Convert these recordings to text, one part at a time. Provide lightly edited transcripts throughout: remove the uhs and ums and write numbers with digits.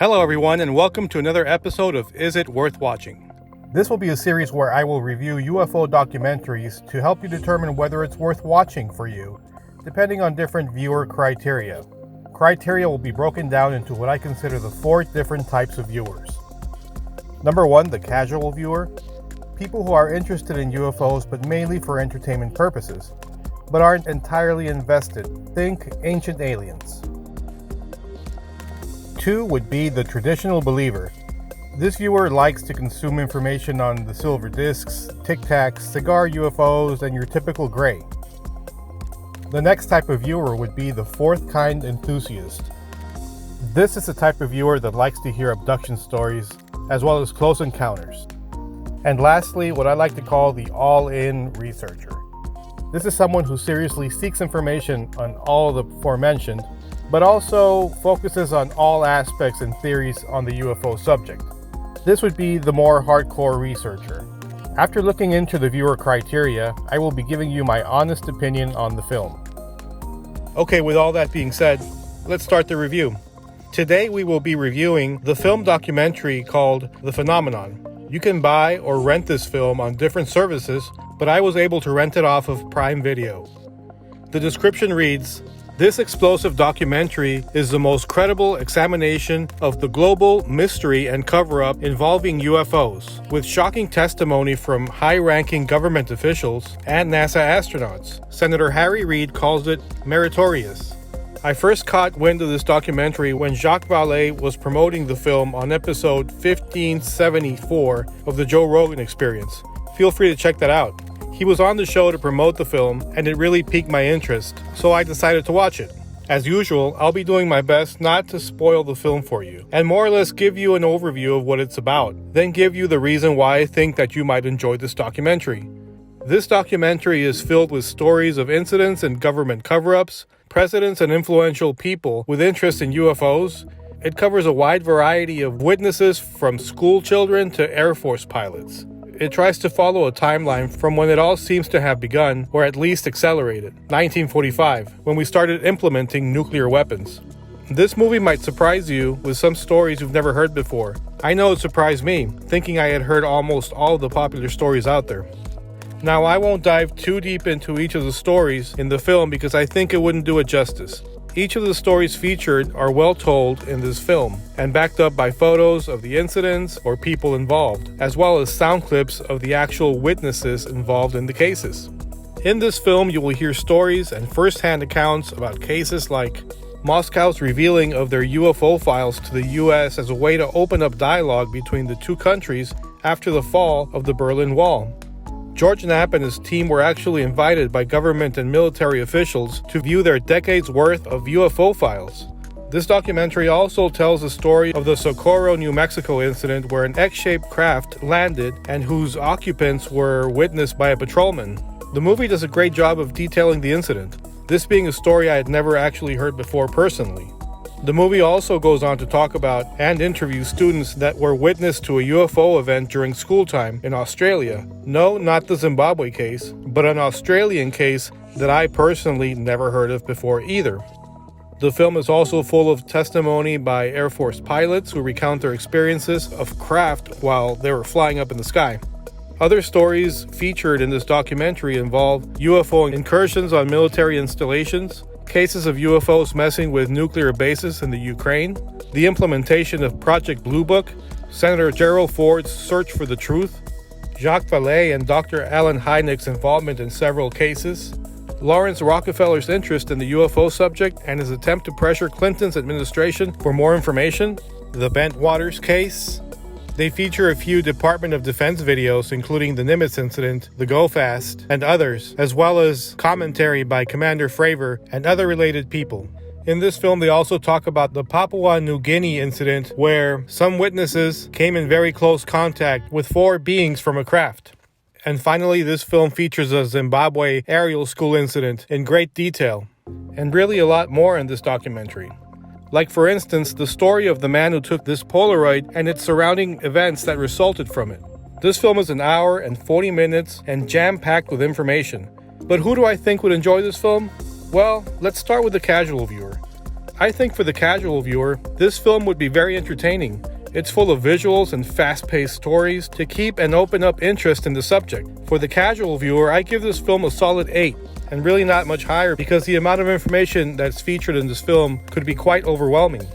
Hello everyone, and welcome to another episode of Is It Worth Watching? This will be a series where I will review UFO documentaries to help you determine whether it's worth watching for you, depending on different viewer criteria. Criteria will be broken down into what I consider the 4 different types of viewers. Number 1, the casual viewer. People who are interested in UFOs but mainly for entertainment purposes, but aren't entirely invested. Think ancient aliens. 2 would be the traditional believer. This viewer likes to consume information on the silver discs, Tic Tacs, cigar UFOs, and your typical gray. The next type of viewer would be the 4th kind enthusiast. This is the type of viewer that likes to hear abduction stories, as well as close encounters. And lastly, what I like to call the all-in researcher. This is someone who seriously seeks information on all the aforementioned, but also focuses on all aspects and theories on the UFO subject. This would be the more hardcore researcher. After looking into the viewer criteria, I will be giving you my honest opinion on the film. Okay, with all that being said, let's start the review. Today we will be reviewing the film documentary called The Phenomenon. You can buy or rent this film on different services, but I was able to rent it off of Prime Video. The description reads, "This explosive documentary is the most credible examination of the global mystery and cover-up involving UFOs, with shocking testimony from high-ranking government officials and NASA astronauts. Senator Harry Reid calls it meritorious." I first caught wind of this documentary when Jacques Vallée was promoting the film on episode 1574 of the Joe Rogan Experience. Feel free to check that out. He was on the show to promote the film, and it really piqued my interest, so I decided to watch it. As usual, I'll be doing my best not to spoil the film for you, and more or less give you an overview of what it's about, then give you the reason why I think that you might enjoy this documentary. This documentary is filled with stories of incidents and government cover-ups, presidents and influential people with interest in UFOs. It covers a wide variety of witnesses from school children to Air Force pilots. It tries to follow a timeline from when it all seems to have begun, or at least accelerated, 1945, when we started implementing nuclear weapons. This movie might surprise you with some stories you've never heard before. I know it surprised me, thinking I had heard almost all of the popular stories out there. Now, I won't dive too deep into each of the stories in the film because I think it wouldn't do it justice. Each of the stories featured are well told in this film and backed up by photos of the incidents or people involved, as well as sound clips of the actual witnesses involved in the cases. In this film, you will hear stories and first-hand accounts about cases like Moscow's revealing of their UFO files to the US as a way to open up dialogue between the two countries after the fall of the Berlin Wall. George Knapp and his team were actually invited by government and military officials to view their decades' worth of UFO files. This documentary also tells the story of the Socorro, New Mexico incident where an X-shaped craft landed and whose occupants were witnessed by a patrolman. The movie does a great job of detailing the incident, this being a story I had never actually heard before personally. The movie also goes on to talk about and interview students that were witness to a UFO event during school time in Australia. No, not the Zimbabwe case, but an Australian case that I personally never heard of before either. The film is also full of testimony by Air Force pilots who recount their experiences of craft while they were flying up in the sky. Other stories featured in this documentary involve UFO incursions on military installations, cases of UFOs messing with nuclear bases in the Ukraine, the implementation of Project Blue Book, Senator Gerald Ford's search for the truth, Jacques Vallée and Dr. Allen Hynek's involvement in several cases, Lawrence Rockefeller's interest in the UFO subject and his attempt to pressure Clinton's administration for more information, the Bent Waters case. They feature a few Department of Defense videos, including the Nimitz incident, the Go Fast, and others, as well as commentary by Commander Fravor and other related people. In this film, they also talk about the Papua New Guinea incident, where some witnesses came in very close contact with 4 beings from a craft. And finally, this film features a Zimbabwe aerial school incident in great detail, and really a lot more in this documentary. Like, for instance, the story of the man who took this Polaroid and its surrounding events that resulted from it. This film is an hour and 40 minutes and jam-packed with information. But who do I think would enjoy this film? Well, let's start with the casual viewer. I think for the casual viewer, this film would be very entertaining. It's full of visuals and fast-paced stories to keep and open up interest in the subject. For the casual viewer, I give this film a solid 8, and really not much higher because the amount of information that's featured in this film could be quite overwhelming.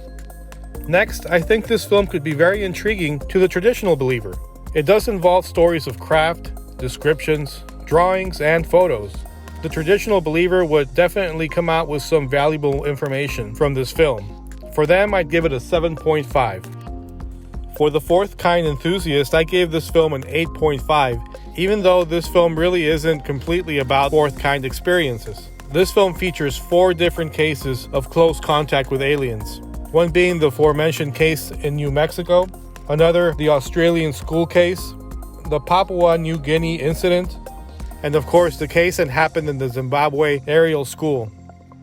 Next, I think this film could be very intriguing to the traditional believer. It does involve stories of craft, descriptions, drawings, and photos. The traditional believer would definitely come out with some valuable information from this film. For them, I'd give it a 7.5. For the fourth kind enthusiast, I gave this film an 8.5, even though this film really isn't completely about fourth kind experiences. This film features 4 different cases of close contact with aliens, one being the aforementioned case in New Mexico, another the Australian school case, the Papua New Guinea incident, and of course the case that happened in the Zimbabwe aerial school.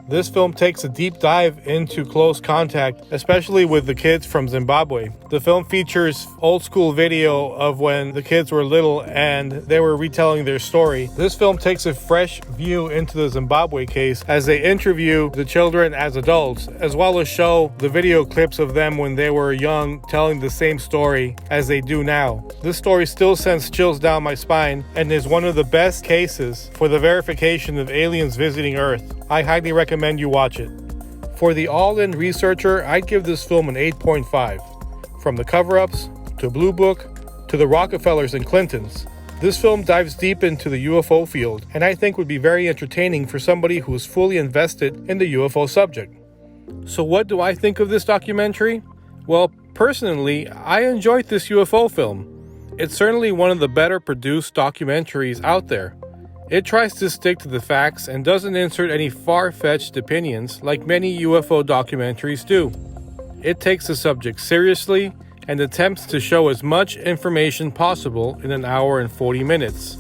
This film takes a deep dive into close contact, especially with the kids from Zimbabwe. The film features old school video of when the kids were little and they were retelling their story. This film takes a fresh view into the Zimbabwe case as they interview the children as adults, as well as show the video clips of them when they were young telling the same story as they do now. This story still sends chills down my spine and is one of the best cases for the verification of aliens visiting Earth. I highly recommend you watch it. For the all-in researcher, I'd give this film an 8.5. From the cover-ups, to Blue Book, to the Rockefellers and Clintons, this film dives deep into the UFO field and I think would be very entertaining for somebody who is fully invested in the UFO subject. So what do I think of this documentary? Well, personally, I enjoyed this UFO film. It's certainly one of the better produced documentaries out there. It tries to stick to the facts and doesn't insert any far-fetched opinions like many UFO documentaries do. It takes the subject seriously and attempts to show as much information possible in an hour and 40 minutes.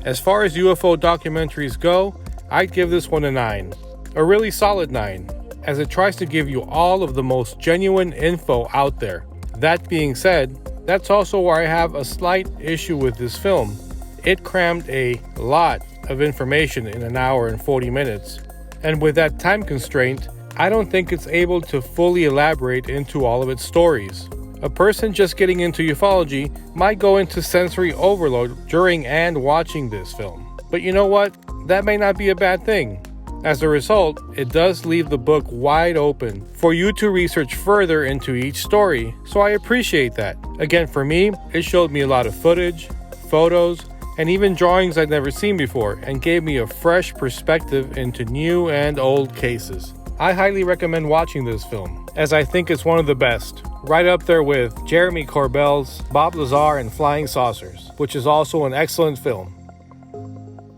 As far as UFO documentaries go, I'd give this one a 9. A really solid 9, as it tries to give you all of the most genuine info out there. That being said, that's also where I have a slight issue with this film. It crammed a lot of information in an hour and 40 minutes. And with that time constraint, I don't think it's able to fully elaborate into all of its stories. A person just getting into ufology might go into sensory overload during and watching this film. But you know what? That may not be a bad thing. As a result, it does leave the book wide open for you to research further into each story, so I appreciate that. Again, for me, it showed me a lot of footage, photos, and even drawings I'd never seen before, and gave me a fresh perspective into new and old cases. I highly recommend watching this film, as I think it's one of the best, right up there with Jeremy Corbell's Bob Lazar and Flying Saucers, which is also an excellent film.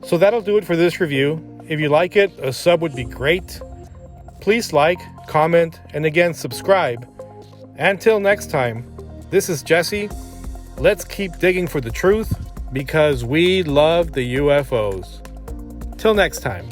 So that'll do it for this review. If you like it, a sub would be great. Please like, comment, and again subscribe. Until next time, this is Jesse. Let's keep digging for the truth, because we love the UFOs. Till next time.